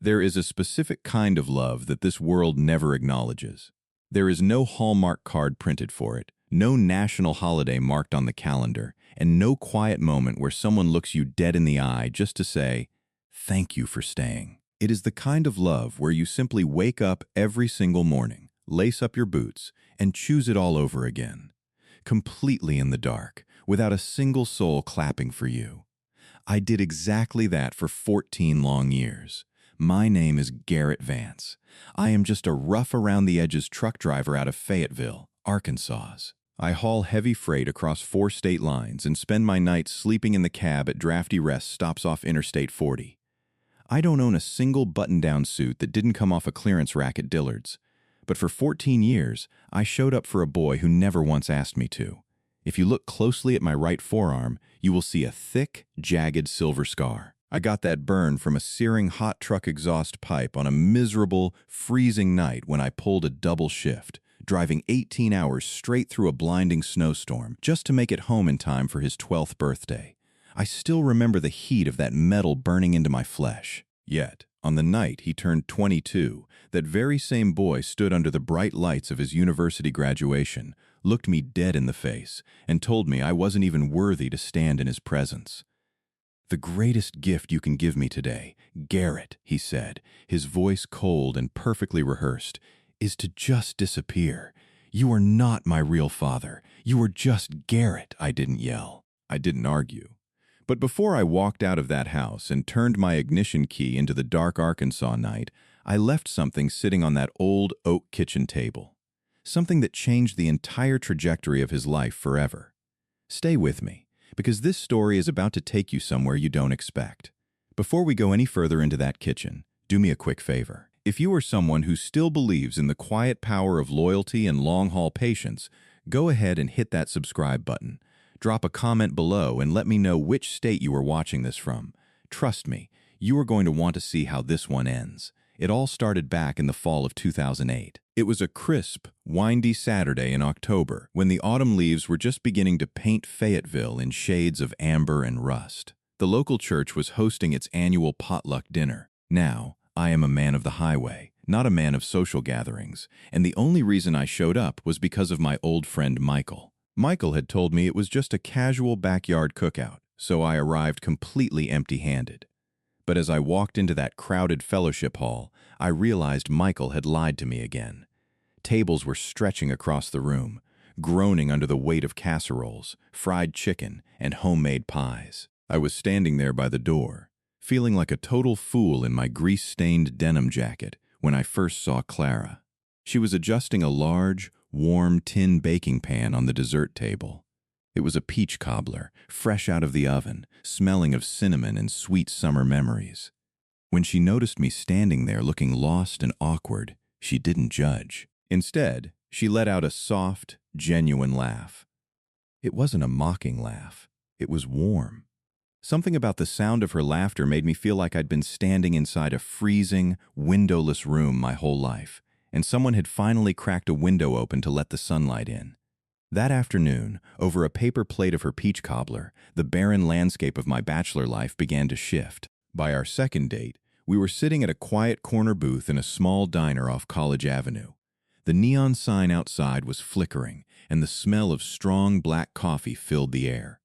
There is a specific kind of love that this world never acknowledges. There is no Hallmark card printed for it, no national holiday marked on the calendar, and no quiet moment where someone looks you dead in the eye just to say, "Thank you for staying." It is the kind of love where you simply wake up every single morning, lace up your boots, and choose it all over again, completely in the dark, without a single soul clapping for you. I did exactly that for 14 long years. My name is Garrett Vance. I am just a rough-around-the-edges truck driver out of Fayetteville, Arkansas. I haul heavy freight across 4 state lines and spend my nights sleeping in the cab at drafty rest stops off Interstate 40. I don't own a single button-down suit that didn't come off a clearance rack at Dillard's. But for 14 years, I showed up for a boy who never once asked me to. If you look closely at my right forearm, you will see a thick, jagged silver scar. I got that burn from a searing hot truck exhaust pipe on a miserable, freezing night when I pulled a double shift, driving 18 hours straight through a blinding snowstorm just to make it home in time for his 12th birthday. I still remember the heat of that metal burning into my flesh. Yet, on the night he turned 22, that very same boy stood under the bright lights of his university graduation, looked me dead in the face, and told me I wasn't even worthy to stand in his presence. "The greatest gift you can give me today, Garrett," he said, his voice cold and perfectly rehearsed, "is to just disappear. You are not my real father. You are just Garrett." I didn't yell. I didn't argue. But before I walked out of that house and turned my ignition key into the dark Arkansas night, I left something sitting on that old oak kitchen table. Something that changed the entire trajectory of his life forever. Stay with me, because this story is about to take you somewhere you don't expect. Before we go any further into that kitchen, do me a quick favor. If you are someone who still believes in the quiet power of loyalty and long-haul patience, go ahead and hit that subscribe button. Drop a comment below and let me know which state you are watching this from. Trust me, you are going to want to see how this one ends. It all started back in the fall of 2008. It was a crisp, windy Saturday in October when the autumn leaves were just beginning to paint Fayetteville in shades of amber and rust. The local church was hosting its annual potluck dinner. Now, I am a man of the highway, not a man of social gatherings, and the only reason I showed up was because of my old friend Michael. Michael had told me it was just a casual backyard cookout, so I arrived completely empty-handed. But as I walked into that crowded fellowship hall, I realized Michael had lied to me again. Tables were stretching across the room, groaning under the weight of casseroles, fried chicken, and homemade pies. I was standing there by the door, feeling like a total fool in my grease-stained denim jacket when I first saw Clara. She was adjusting a large, warm tin baking pan on the dessert table. It was a peach cobbler, fresh out of the oven, smelling of cinnamon and sweet summer memories. When she noticed me standing there looking lost and awkward, she didn't judge. Instead, she let out a soft, genuine laugh. It wasn't a mocking laugh. It was warm. Something about the sound of her laughter made me feel like I'd been standing inside a freezing, windowless room my whole life, and someone had finally cracked a window open to let the sunlight in. That afternoon, over a paper plate of her peach cobbler, the barren landscape of my bachelor life began to shift. By our second date, we were sitting at a quiet corner booth in a small diner off College Avenue. The neon sign outside was flickering, and the smell of strong black coffee filled the air.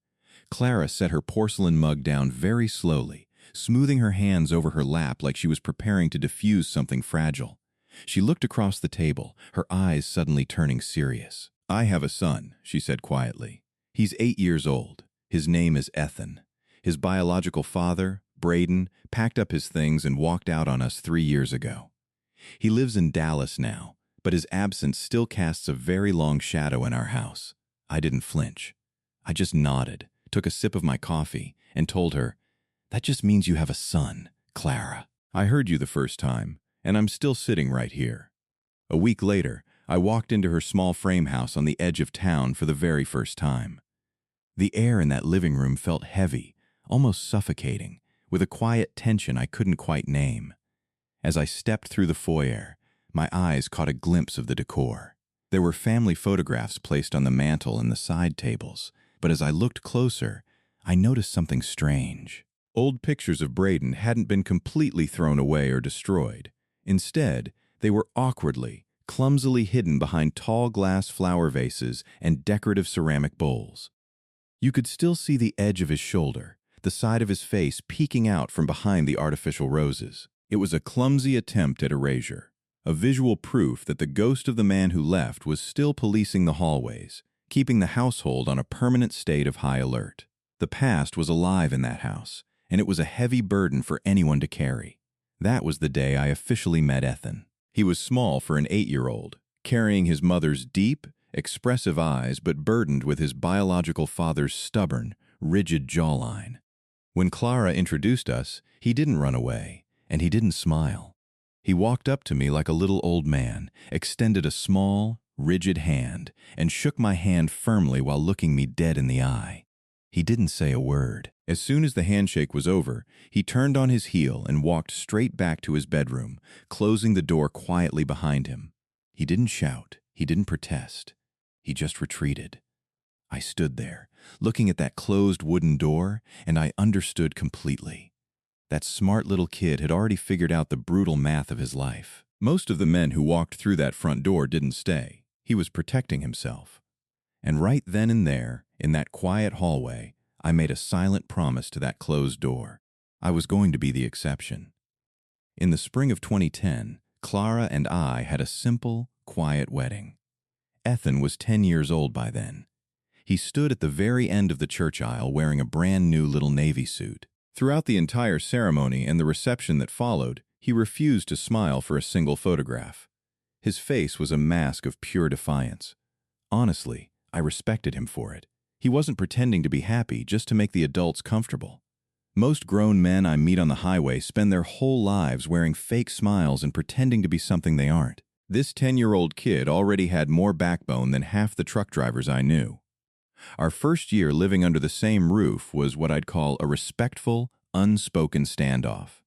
Clara set her porcelain mug down very slowly, smoothing her hands over her lap like she was preparing to diffuse something fragile. She looked across the table, her eyes suddenly turning serious. "I have a son," she said quietly. "He's 8 years old. His name is Ethan. His biological father, Braden, packed up his things and walked out on us 3 years ago. He lives in Dallas now, but his absence still casts a very long shadow in our house." I didn't flinch. I just nodded, took a sip of my coffee, and told her, "That just means you have a son, Clara. I heard you the first time, and I'm still sitting right here." A week later, I walked into her small frame house on the edge of town for the very first time. The air in that living room felt heavy, almost suffocating, with a quiet tension I couldn't quite name. As I stepped through the foyer, my eyes caught a glimpse of the decor. There were family photographs placed on the mantel and the side tables, but as I looked closer, I noticed something strange. Old pictures of Braden hadn't been completely thrown away or destroyed. Instead, they were awkwardly, clumsily hidden behind tall glass flower vases and decorative ceramic bowls. You could still see the edge of his shoulder, the side of his face peeking out from behind the artificial roses. It was a clumsy attempt at erasure, a visual proof that the ghost of the man who left was still policing the hallways, keeping the household on a permanent state of high alert. The past was alive in that house, and it was a heavy burden for anyone to carry. That was the day I officially met Ethan. He was small for an 8-year-old, carrying his mother's deep, expressive eyes but burdened with his biological father's stubborn, rigid jawline. When Clara introduced us, he didn't run away, and he didn't smile. He walked up to me like a little old man, extended a small, rigid hand, and shook my hand firmly while looking me dead in the eye. He didn't say a word. As soon as the handshake was over, he turned on his heel and walked straight back to his bedroom, closing the door quietly behind him. He didn't shout. He didn't protest. He just retreated. I stood there, looking at that closed wooden door, and I understood completely. That smart little kid had already figured out the brutal math of his life. Most of the men who walked through that front door didn't stay. He was protecting himself. And right then and there, in that quiet hallway, I made a silent promise to that closed door. I was going to be the exception. In the spring of 2010, Clara and I had a simple, quiet wedding. Ethan was 10 years old by then. He stood at the very end of the church aisle wearing a brand new little navy suit. Throughout the entire ceremony and the reception that followed, he refused to smile for a single photograph. His face was a mask of pure defiance. Honestly, I respected him for it. He wasn't pretending to be happy just to make the adults comfortable. Most grown men I meet on the highway spend their whole lives wearing fake smiles and pretending to be something they aren't. This 10-year-old kid already had more backbone than half the truck drivers I knew. Our first year living under the same roof was what I'd call a respectful, unspoken standoff.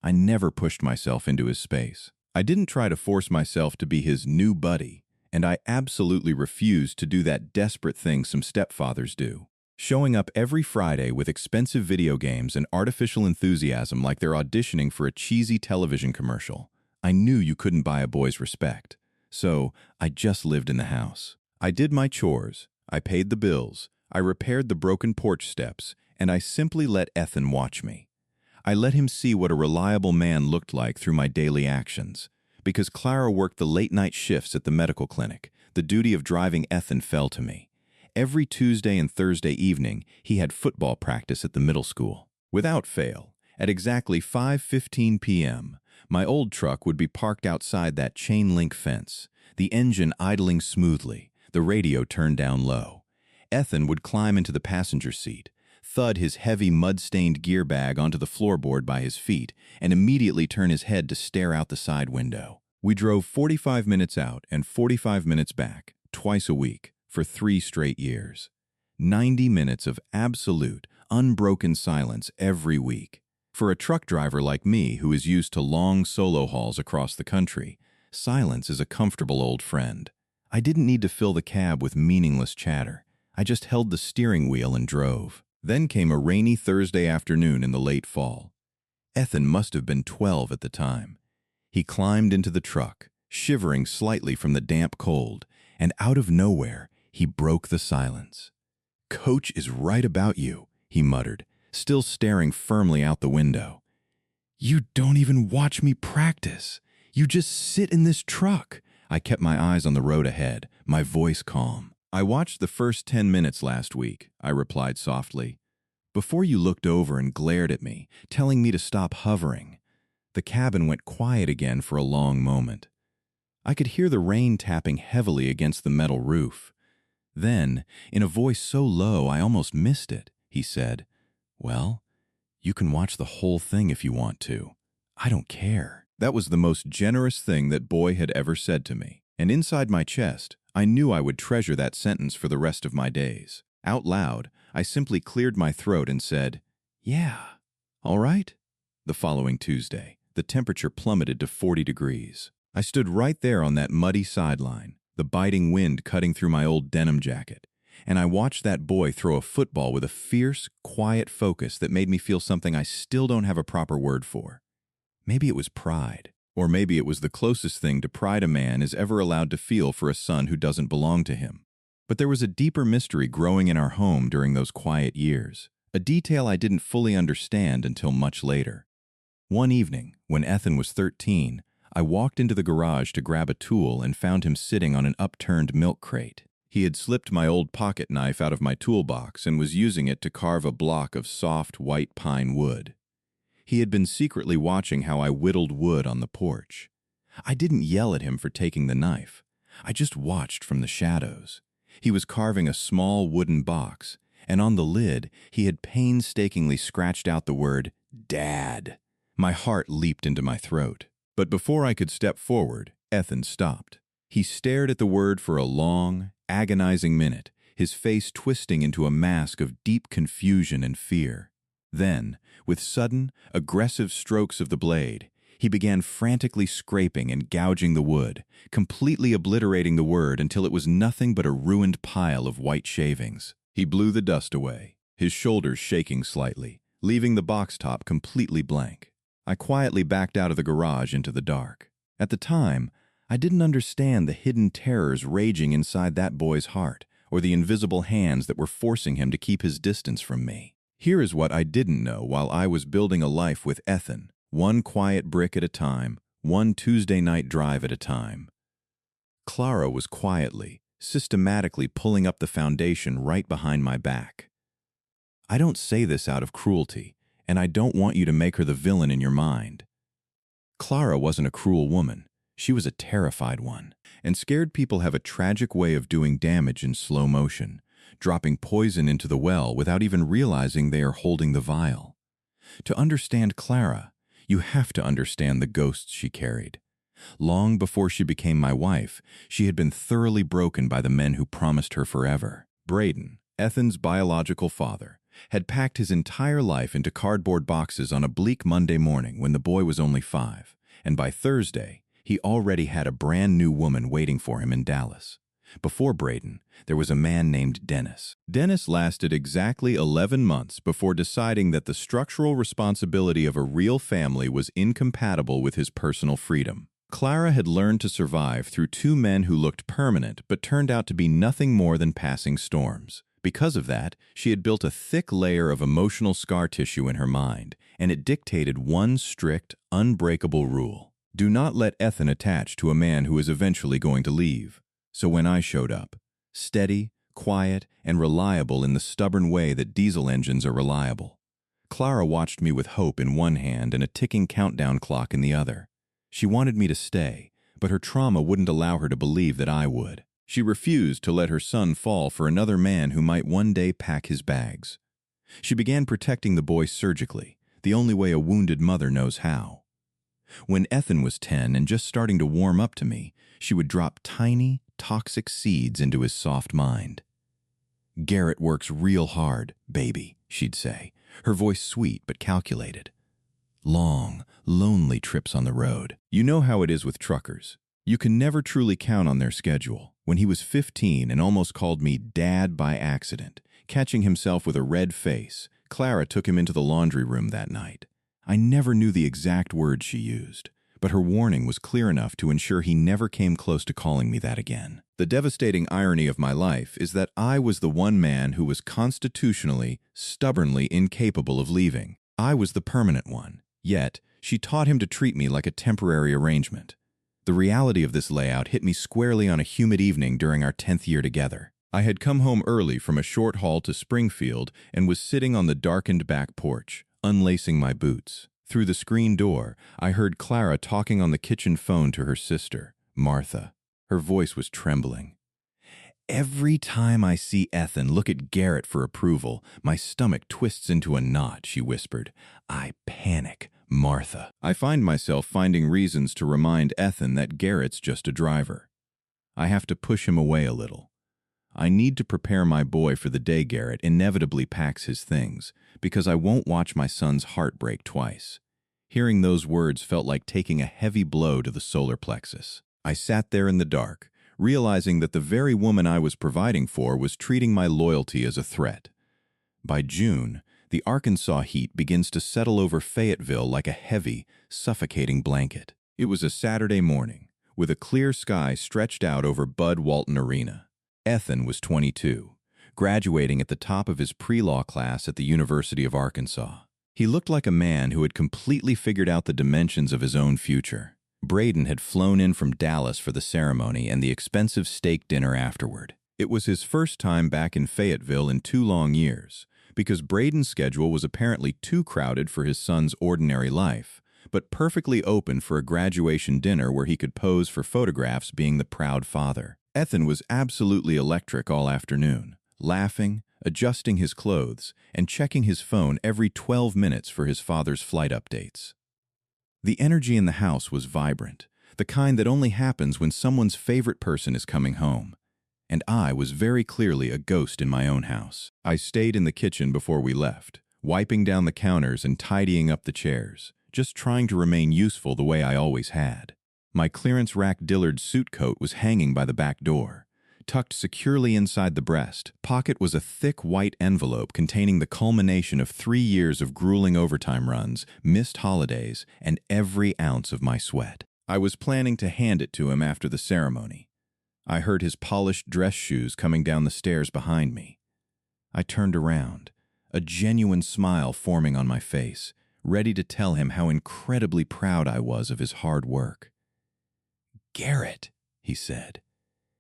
I never pushed myself into his space. I didn't try to force myself to be his new buddy, and I absolutely refused to do that desperate thing some stepfathers do. Showing up every Friday with expensive video games and artificial enthusiasm like they're auditioning for a cheesy television commercial. I knew you couldn't buy a boy's respect, so I just lived in the house. I did my chores, I paid the bills, I repaired the broken porch steps, and I simply let Ethan watch me. I let him see what a reliable man looked like through my daily actions. Because Clara worked the late-night shifts at the medical clinic, the duty of driving Ethan fell to me. Every Tuesday and Thursday evening, he had football practice at the middle school. Without fail, at exactly 5:15 p.m., my old truck would be parked outside that chain-link fence, the engine idling smoothly, the radio turned down low. Ethan would climb into the passenger seat, thud his heavy mud-stained gear bag onto the floorboard by his feet, and immediately turn his head to stare out the side window. We drove 45 minutes out and 45 minutes back, twice a week, for 3 straight years. 90 minutes of absolute, unbroken silence every week. For a truck driver like me who is used to long solo hauls across the country, silence is a comfortable old friend. I didn't need to fill the cab with meaningless chatter. I just held the steering wheel and drove. Then came a rainy Thursday afternoon in the late fall. Ethan must have been 12 at the time. He climbed into the truck, shivering slightly from the damp cold, and out of nowhere, he broke the silence. "Coach is right about you," he muttered, still staring firmly out the window. "You don't even watch me practice. You just sit in this truck." I kept my eyes on the road ahead, my voice calm. "I watched the first 10 minutes last week," I replied softly. "Before you looked over and glared at me, telling me to stop hovering." The cabin went quiet again for a long moment. I could hear the rain tapping heavily against the metal roof. Then, in a voice so low I almost missed it, he said, "Well, you can watch the whole thing if you want to. I don't care." That was the most generous thing that boy had ever said to me. And inside my chest, I knew I would treasure that sentence for the rest of my days. Out loud, I simply cleared my throat and said, "Yeah, all right." The following Tuesday, the temperature plummeted to 40 degrees. I stood right there on that muddy sideline, the biting wind cutting through my old denim jacket, and I watched that boy throw a football with a fierce, quiet focus that made me feel something I still don't have a proper word for. Maybe it was pride, or maybe it was the closest thing to pride a man is ever allowed to feel for a son who doesn't belong to him. But there was a deeper mystery growing in our home during those quiet years, a detail I didn't fully understand until much later. One evening, when Ethan was 13, I walked into the garage to grab a tool and found him sitting on an upturned milk crate. He had slipped my old pocket knife out of my toolbox and was using it to carve a block of soft, white pine wood. He had been secretly watching how I whittled wood on the porch. I didn't yell at him for taking the knife. I just watched from the shadows. He was carving a small wooden box, and on the lid, he had painstakingly scratched out the word, Dad. My heart leaped into my throat. But before I could step forward, Ethan stopped. He stared at the word for a long, agonizing minute, his face twisting into a mask of deep confusion and fear. Then, with sudden, aggressive strokes of the blade, he began frantically scraping and gouging the wood, completely obliterating the word until it was nothing but a ruined pile of white shavings. He blew the dust away, his shoulders shaking slightly, leaving the box top completely blank. I quietly backed out of the garage into the dark. At the time, I didn't understand the hidden terrors raging inside that boy's heart, or the invisible hands that were forcing him to keep his distance from me. Here is what I didn't know while I was building a life with Ethan, one quiet brick at a time, one Tuesday night drive at a time. Clara was quietly, systematically pulling up the foundation right behind my back. I don't say this out of cruelty, and I don't want you to make her the villain in your mind. Clara wasn't a cruel woman. She was a terrified one, and scared people have a tragic way of doing damage in slow motion, dropping poison into the well without even realizing they are holding the vial. To understand Clara, you have to understand the ghosts she carried. Long before she became my wife, she had been thoroughly broken by the men who promised her forever. Braden, Ethan's biological father, had packed his entire life into cardboard boxes on a bleak Monday morning when the boy was only 5, and by Thursday, he already had a brand new woman waiting for him in Dallas. Before Braden, there was a man named Dennis. Dennis lasted exactly 11 months before deciding that the structural responsibility of a real family was incompatible with his personal freedom. Clara had learned to survive through 2 men who looked permanent but turned out to be nothing more than passing storms. Because of that, she had built a thick layer of emotional scar tissue in her mind, and it dictated one strict, unbreakable rule. Do not let Ethan attach to a man who is eventually going to leave. So when I showed up, steady, quiet, and reliable in the stubborn way that diesel engines are reliable, Clara watched me with hope in one hand and a ticking countdown clock in the other. She wanted me to stay, but her trauma wouldn't allow her to believe that I would. She refused to let her son fall for another man who might one day pack his bags. She began protecting the boy surgically, the only way a wounded mother knows how. When Ethan was 10 and just starting to warm up to me, she would drop tiny, toxic seeds into his soft mind. "Garrett works real hard, baby," she'd say, her voice sweet but calculated. Long, lonely trips on the road. You know how it is with truckers. You can never truly count on their schedule. When he was 15 and almost called me Dad by accident, catching himself with a red face, Clara took him into the laundry room that night. I never knew the exact words she used, but her warning was clear enough to ensure he never came close to calling me that again. The devastating irony of my life is that I was the one man who was constitutionally, stubbornly incapable of leaving. I was the permanent one, yet she taught him to treat me like a temporary arrangement. The reality of this layout hit me squarely on a humid evening during our 10th year together. I had come home early from a short haul to Springfield and was sitting on the darkened back porch, unlacing my boots. Through the screen door, I heard Clara talking on the kitchen phone to her sister, Martha. Her voice was trembling. "Every time I see Ethan look at Garrett for approval, my stomach twists into a knot," she whispered. "I panic, Martha. I find myself finding reasons to remind Ethan that Garrett's just a driver. I have to push him away a little. I need to prepare my boy for the day Garrett inevitably packs his things, because I won't watch my son's heart break twice." Hearing those words felt like taking a heavy blow to the solar plexus. I sat there in the dark, realizing that the very woman I was providing for was treating my loyalty as a threat. By June, the Arkansas heat begins to settle over Fayetteville like a heavy, suffocating blanket. It was a Saturday morning, with a clear sky stretched out over Bud Walton Arena. Ethan was 22, graduating at the top of his pre-law class at the University of Arkansas. He looked like a man who had completely figured out the dimensions of his own future. Braden had flown in from Dallas for the ceremony and the expensive steak dinner afterward. It was his first time back in Fayetteville in 2 long years, because Braden's schedule was apparently too crowded for his son's ordinary life, but perfectly open for a graduation dinner where he could pose for photographs being the proud father. Ethan was absolutely electric all afternoon, laughing, adjusting his clothes, and checking his phone every 12 minutes for his father's flight updates. The energy in the house was vibrant, the kind that only happens when someone's favorite person is coming home. And I was very clearly a ghost in my own house. I stayed in the kitchen before we left, wiping down the counters and tidying up the chairs, just trying to remain useful the way I always had. My clearance rack Dillard suit coat was hanging by the back door. Tucked securely inside the breast pocket was a thick white envelope containing the culmination of 3 years of grueling overtime runs, missed holidays, and every ounce of my sweat. I was planning to hand it to him after the ceremony. I heard his polished dress shoes coming down the stairs behind me. I turned around, a genuine smile forming on my face, ready to tell him how incredibly proud I was of his hard work. "Garrett," he said.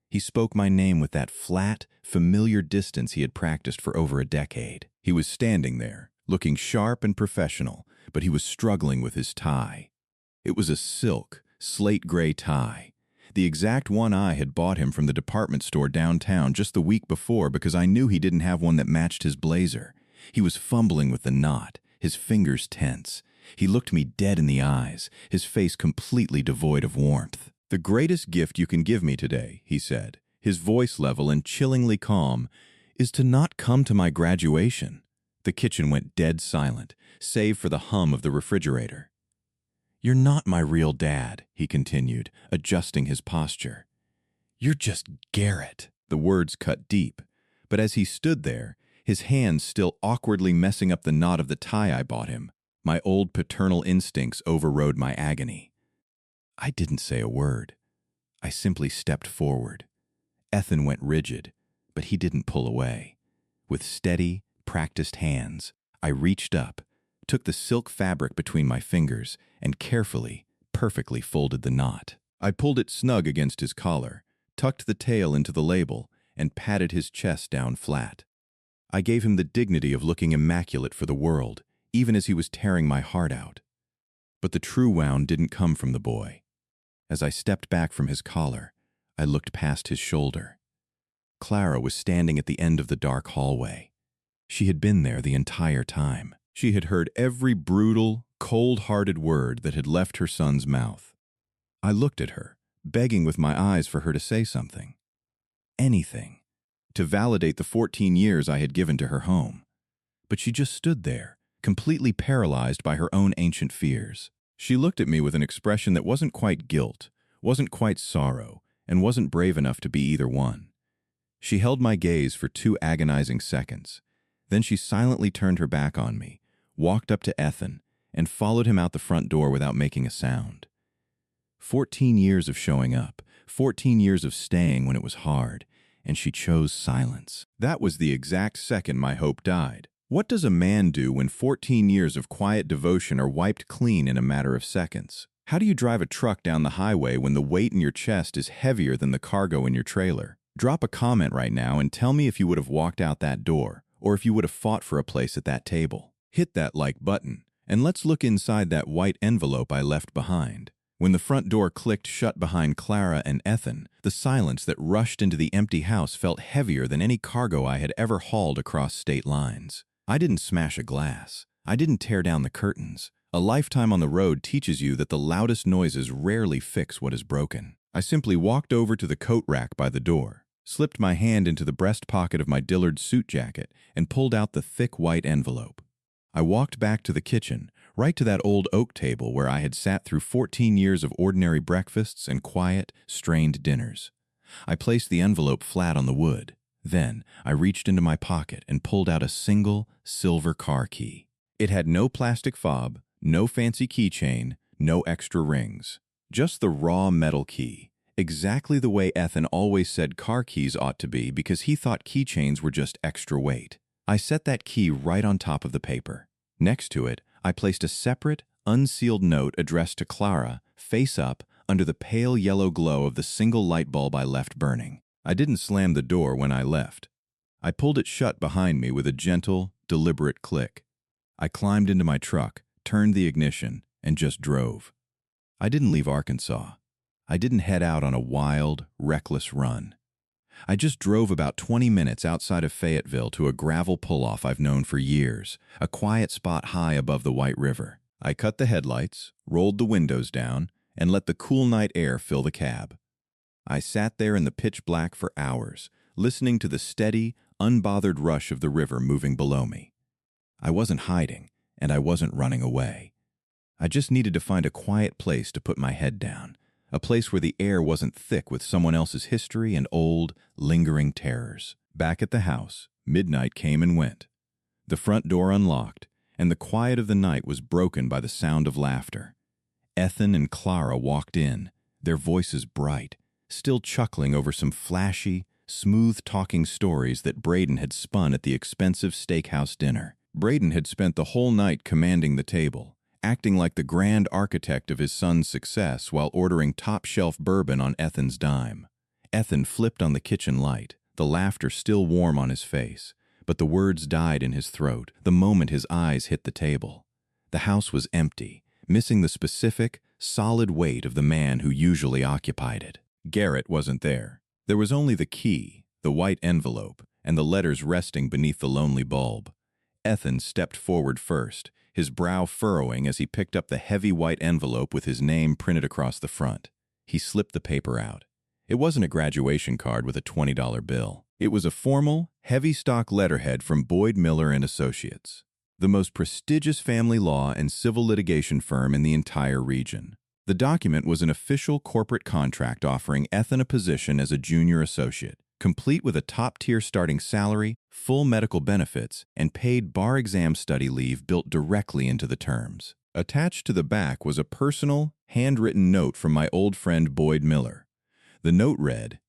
He spoke my name with that flat, familiar distance he had practiced for over a decade. He was standing there, looking sharp and professional, but he was struggling with his tie. It was a silk, slate-gray tie, the exact one I had bought him from the department store downtown just the week before because I knew he didn't have one that matched his blazer. He was fumbling with the knot, his fingers tense. He looked me dead in the eyes, his face completely devoid of warmth. "The greatest gift you can give me today," he said, his voice level and chillingly calm, "is to not come to my graduation." The kitchen went dead silent, save for the hum of the refrigerator. "You're not my real dad," he continued, adjusting his posture. "You're just Garrett." The words cut deep, but as he stood there, his hands still awkwardly messing up the knot of the tie I bought him, my old paternal instincts overrode my agony. I didn't say a word. I simply stepped forward. Ethan went rigid, but he didn't pull away. With steady, practiced hands, I reached up, took the silk fabric between my fingers, and carefully, perfectly folded the knot. I pulled it snug against his collar, tucked the tail into the label, and patted his chest down flat. I gave him the dignity of looking immaculate for the world, even as he was tearing my heart out. But the true wound didn't come from the boy. As I stepped back from his collar, I looked past his shoulder. Clara was standing at the end of the dark hallway. She had been there the entire time. She had heard every brutal, cold-hearted word that had left her son's mouth. I looked at her, begging with my eyes for her to say something. Anything. To validate the 14 years I had given to her home. But she just stood there, completely paralyzed by her own ancient fears. She looked at me with an expression that wasn't quite guilt, wasn't quite sorrow, and wasn't brave enough to be either one. She held my gaze for 2 agonizing seconds. Then she silently turned her back on me, walked up to Ethan, and followed him out the front door without making a sound. 14 years of showing up, 14 years of staying when it was hard, and she chose silence. That was the exact second my hope died. What does a man do when 14 years of quiet devotion are wiped clean in a matter of seconds? How do you drive a truck down the highway when the weight in your chest is heavier than the cargo in your trailer? Drop a comment right now and tell me if you would have walked out that door, or if you would have fought for a place at that table. Hit that like button, and let's look inside that white envelope I left behind. When the front door clicked shut behind Clara and Ethan, the silence that rushed into the empty house felt heavier than any cargo I had ever hauled across state lines. I didn't smash a glass. I didn't tear down the curtains. A lifetime on the road teaches you that the loudest noises rarely fix what is broken. I simply walked over to the coat rack by the door, slipped my hand into the breast pocket of my Dillard suit jacket, and pulled out the thick white envelope. I walked back to the kitchen, right to that old oak table where I had sat through 14 years of ordinary breakfasts and quiet, strained dinners. I placed the envelope flat on the wood. Then I reached into my pocket and pulled out a single silver car key. It had no plastic fob, no fancy keychain, no extra rings. Just the raw metal key, exactly the way Ethan always said car keys ought to be because he thought keychains were just extra weight. I set that key right on top of the paper. Next to it, I placed a separate, unsealed note addressed to Clara, face up, under the pale yellow glow of the single light bulb I left burning. I didn't slam the door when I left. I pulled it shut behind me with a gentle, deliberate click. I climbed into my truck, turned the ignition, and just drove. I didn't leave Arkansas. I didn't head out on a wild, reckless run. I just drove about 20 minutes outside of Fayetteville to a gravel pull-off I've known for years, a quiet spot high above the White River. I cut the headlights, rolled the windows down, and let the cool night air fill the cab. I sat there in the pitch black for hours, listening to the steady, unbothered rush of the river moving below me. I wasn't hiding, and I wasn't running away. I just needed to find a quiet place to put my head down, a place where the air wasn't thick with someone else's history and old, lingering terrors. Back at the house, midnight came and went. The front door unlocked, and the quiet of the night was broken by the sound of laughter. Ethan and Clara walked in, their voices bright, still chuckling over some flashy, smooth-talking stories that Braden had spun at the expensive steakhouse dinner. Braden had spent the whole night commanding the table, acting like the grand architect of his son's success while ordering top-shelf bourbon on Ethan's dime. Ethan flipped on the kitchen light, the laughter still warm on his face, but the words died in his throat the moment his eyes hit the table. The house was empty, missing the specific, solid weight of the man who usually occupied it. Garrett wasn't there. There was only the key, the white envelope, and the letters resting beneath the lonely bulb. Ethan stepped forward first, his brow furrowing as he picked up the heavy white envelope with his name printed across the front. He slipped the paper out. It wasn't a graduation card with a $20 bill. It was a formal, heavy-stock letterhead from Boyd Miller and Associates, the most prestigious family law and civil litigation firm in the entire region. The document was an official corporate contract offering Ethan a position as a junior associate, complete with a top-tier starting salary, full medical benefits, and paid bar exam study leave built directly into the terms. Attached to the back was a personal, handwritten note from my old friend Boyd Miller. The note read,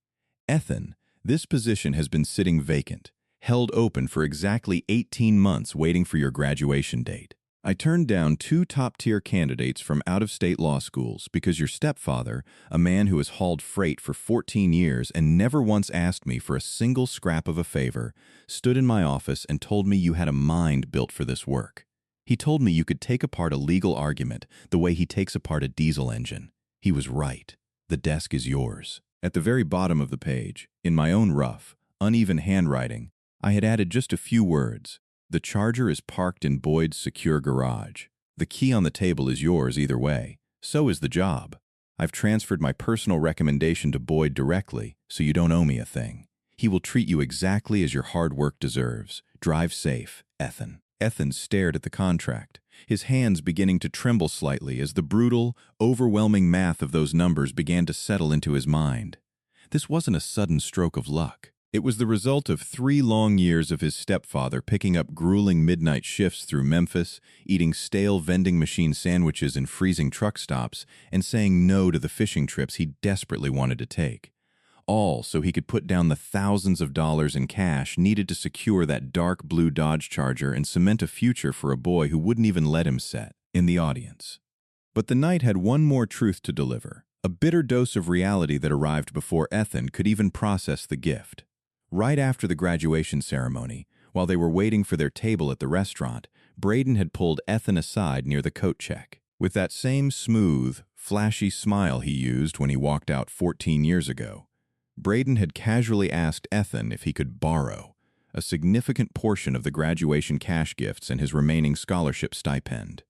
"Ethan, this position has been sitting vacant, held open for exactly 18 months waiting for your graduation date. I turned down 2 top-tier candidates from out-of-state law schools because your stepfather, a man who has hauled freight for 14 years and never once asked me for a single scrap of a favor, stood in my office and told me you had a mind built for this work. He told me you could take apart a legal argument the way he takes apart a diesel engine. He was right. The desk is yours." At the very bottom of the page, in my own rough, uneven handwriting, I had added just a few words. "The Charger is parked in Boyd's secure garage. The key on the table is yours either way. So is the job. I've transferred my personal recommendation to Boyd directly, so you don't owe me a thing. He will treat you exactly as your hard work deserves. Drive safe, Ethan." Ethan stared at the contract, his hands beginning to tremble slightly as the brutal, overwhelming math of those numbers began to settle into his mind. This wasn't a sudden stroke of luck. It was the result of 3 long years of his stepfather picking up grueling midnight shifts through Memphis, eating stale vending machine sandwiches in freezing truck stops, and saying no to the fishing trips he desperately wanted to take. All so he could put down the thousands of dollars in cash needed to secure that dark blue Dodge Charger and cement a future for a boy who wouldn't even let him set in the audience. But the night had one more truth to deliver, a bitter dose of reality that arrived before Ethan could even process the gift. Right after the graduation ceremony, while they were waiting for their table at the restaurant, Braden had pulled Ethan aside near the coat check. With that same smooth, flashy smile he used when he walked out 14 years ago, Braden had casually asked Ethan if he could borrow a significant portion of the graduation cash gifts and his remaining scholarship stipend.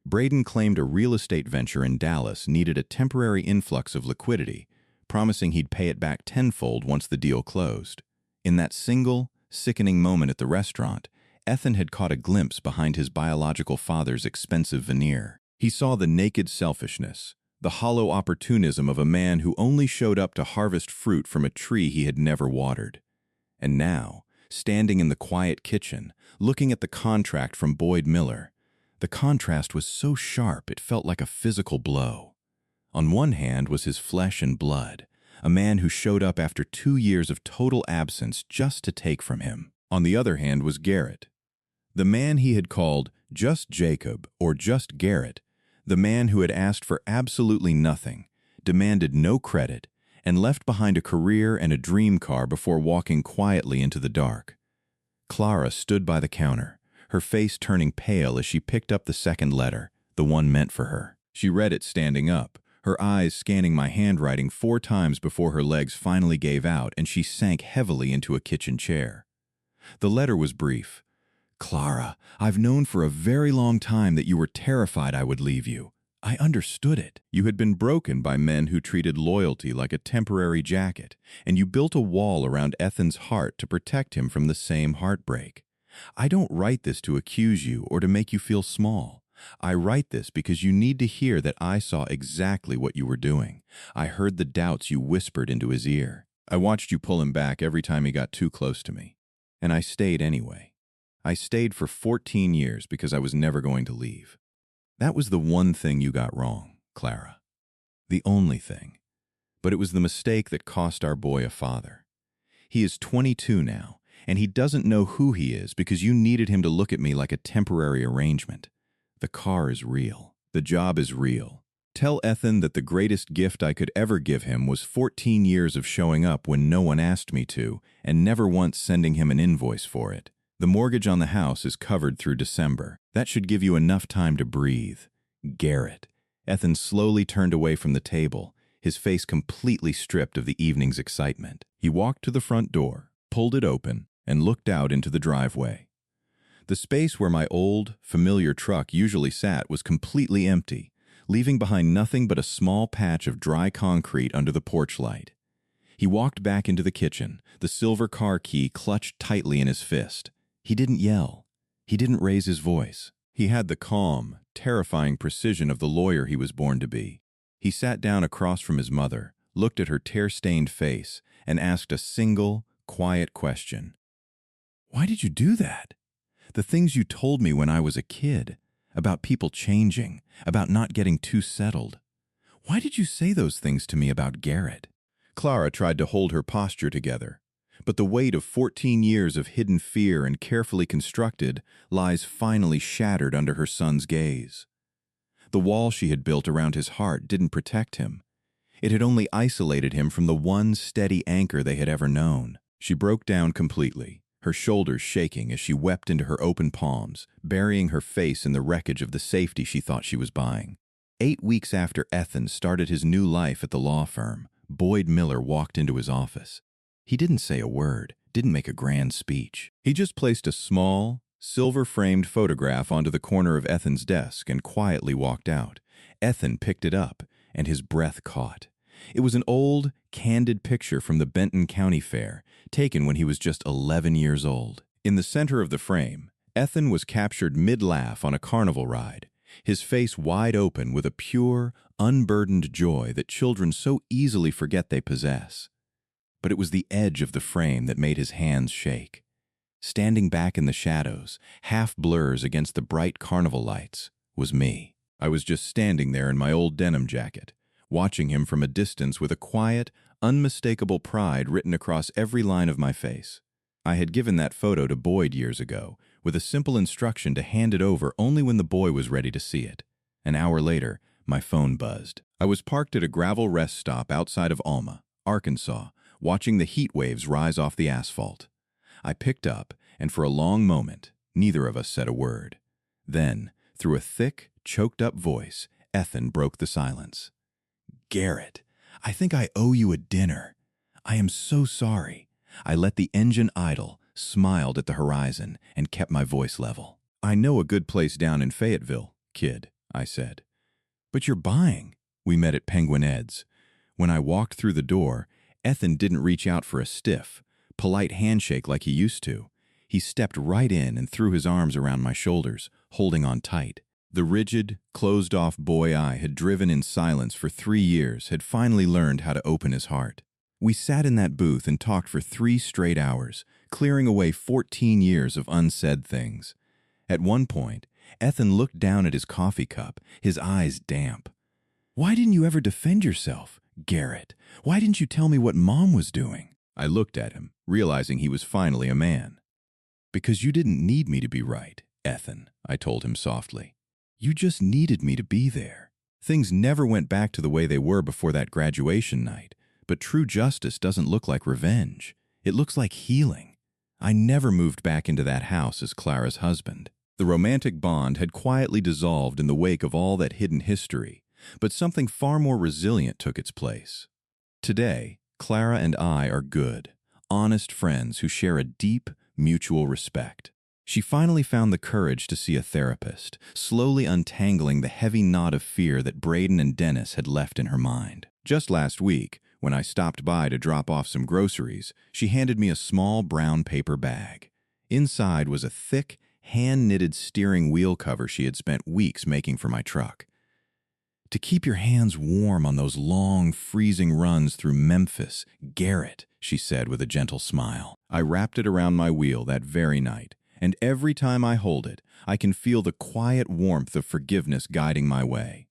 Braden claimed a real estate venture in Dallas needed a temporary influx of liquidity, promising he'd pay it back tenfold once the deal closed. In that single, sickening moment at the restaurant, Ethan had caught a glimpse behind his biological father's expensive veneer. He saw the naked selfishness, the hollow opportunism of a man who only showed up to harvest fruit from a tree he had never watered. And now, standing in the quiet kitchen, looking at the contract from Boyd Miller, the contrast was so sharp it felt like a physical blow. On one hand was his flesh and blood, a man who showed up after 2 years of total absence just to take from him. On the other hand was Garrett, the man he had called just Jacob or just Garrett, the man who had asked for absolutely nothing, demanded no credit, and left behind a career and a dream car before walking quietly into the dark. Clara stood by the counter, her face turning pale as she picked up the second letter, the one meant for her. She read it standing up, her eyes scanning my handwriting 4 times before her legs finally gave out and she sank heavily into a kitchen chair. The letter was brief. "Clara, I've known for a very long time that you were terrified I would leave you. I understood it. You had been broken by men who treated loyalty like a temporary jacket, and you built a wall around Ethan's heart to protect him from the same heartbreak. I don't write this to accuse you or to make you feel small. I write this because you need to hear that I saw exactly what you were doing. I heard the doubts you whispered into his ear. I watched you pull him back every time he got too close to me. And I stayed anyway. I stayed for 14 years because I was never going to leave. That was the one thing you got wrong, Clara. The only thing. But it was the mistake that cost our boy a father. He is 22 now, and he doesn't know who he is because you needed him to look at me like a temporary arrangement. The car is real. The job is real. Tell Ethan that the greatest gift I could ever give him was 14 years of showing up when no one asked me to, and never once sending him an invoice for it. The mortgage on the house is covered through December. That should give you enough time to breathe. Garrett." Ethan slowly turned away from the table, his face completely stripped of the evening's excitement. He walked to the front door, pulled it open, and looked out into the driveway. The space where my old, familiar truck usually sat was completely empty, leaving behind nothing but a small patch of dry concrete under the porch light. He walked back into the kitchen, the silver car key clutched tightly in his fist. He didn't yell. He didn't raise his voice. He had the calm, terrifying precision of the lawyer he was born to be. He sat down across from his mother, looked at her tear-stained face, and asked a single, quiet question. "Why did you do that? The things you told me when I was a kid, about people changing, about not getting too settled. Why did you say those things to me about Garrett?" Clara tried to hold her posture together, but the weight of 14 years of hidden fear and carefully constructed lies finally shattered under her son's gaze. The wall she had built around his heart didn't protect him. It had only isolated him from the one steady anchor they had ever known. She broke down completely, her shoulders shaking as she wept into her open palms, burying her face in the wreckage of the safety she thought she was buying. 8 weeks after Ethan started his new life at the law firm, Boyd Miller walked into his office. He didn't say a word, didn't make a grand speech. He just placed a small, silver-framed photograph onto the corner of Ethan's desk and quietly walked out. Ethan picked it up, and his breath caught. It was an old, candid picture from the Benton County Fair, taken when he was just 11 years old. In the center of the frame, Ethan was captured mid-laugh on a carnival ride, his face wide open with a pure, unburdened joy that children so easily forget they possess. But it was the edge of the frame that made his hands shake. Standing back in the shadows, half blurs against the bright carnival lights, was me. I was just standing there in my old denim jacket, watching him from a distance with a quiet, unmistakable pride written across every line of my face. I had given that photo to Boyd years ago, with a simple instruction to hand it over only when the boy was ready to see it. An hour later, my phone buzzed. I was parked at a gravel rest stop outside of Alma, Arkansas, watching the heat waves rise off the asphalt. I picked up, and for a long moment, neither of us said a word. Then, through a thick, choked-up voice, Ethan broke the silence. "Garrett, I think I owe you a dinner. I am so sorry." I let the engine idle, smiled at the horizon, and kept my voice level. "I know a good place down in Fayetteville, kid," I said. "But you're buying." We met at Penguin Ed's. When I walked through the door, Ethan didn't reach out for a stiff, polite handshake like he used to. He stepped right in and threw his arms around my shoulders, holding on tight. The rigid, closed-off boy I had driven in silence for 3 years had finally learned how to open his heart. We sat in that booth and talked for 3 straight hours, clearing away 14 years of unsaid things. At one point, Ethan looked down at his coffee cup, his eyes damp. "Why didn't you ever defend yourself, Garrett? Why didn't you tell me what Mom was doing?" I looked at him, realizing he was finally a man. "Because you didn't need me to be right, Ethan," I told him softly. "You just needed me to be there. Things never went back to the way they were before that graduation night, but true justice doesn't look like revenge. It looks like healing. I never moved back into that house as Clara's husband." The romantic bond had quietly dissolved in the wake of all that hidden history, but something far more resilient took its place. Today, Clara and I are good, honest friends who share a deep, mutual respect. She finally found the courage to see a therapist, slowly untangling the heavy knot of fear that Braden and Dennis had left in her mind. Just last week, when I stopped by to drop off some groceries, she handed me a small brown paper bag. Inside was a thick, hand-knitted steering wheel cover she had spent weeks making for my truck. "To keep your hands warm on those long, freezing runs through Memphis, Garrett," she said with a gentle smile. I wrapped it around my wheel that very night, and every time I hold it, I can feel the quiet warmth of forgiveness guiding my way.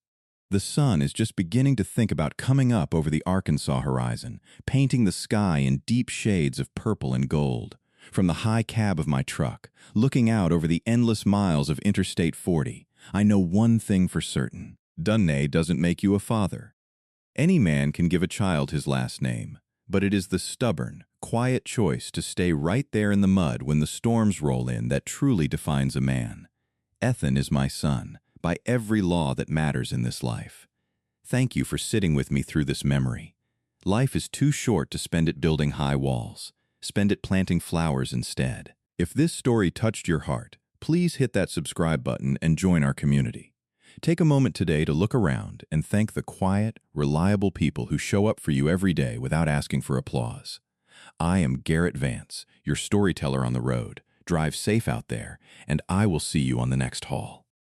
The sun is just beginning to think about coming up over the Arkansas horizon, painting the sky in deep shades of purple and gold. From the high cab of my truck, looking out over the endless miles of Interstate 40, I know one thing for certain. Dunne doesn't make you a father. Any man can give a child his last name, but it is the stubborn, quiet choice to stay right there in the mud when the storms roll in that truly defines a man. Ethan is my son, by every law that matters in this life. Thank you for sitting with me through this memory. Life is too short to spend it building high walls. Spend it planting flowers instead. If this story touched your heart, please hit that subscribe button and join our community. Take a moment today to look around and thank the quiet, reliable people who show up for you every day without asking for applause. I am Garrett Vance, your storyteller on the road. Drive safe out there, and I will see you on the next haul.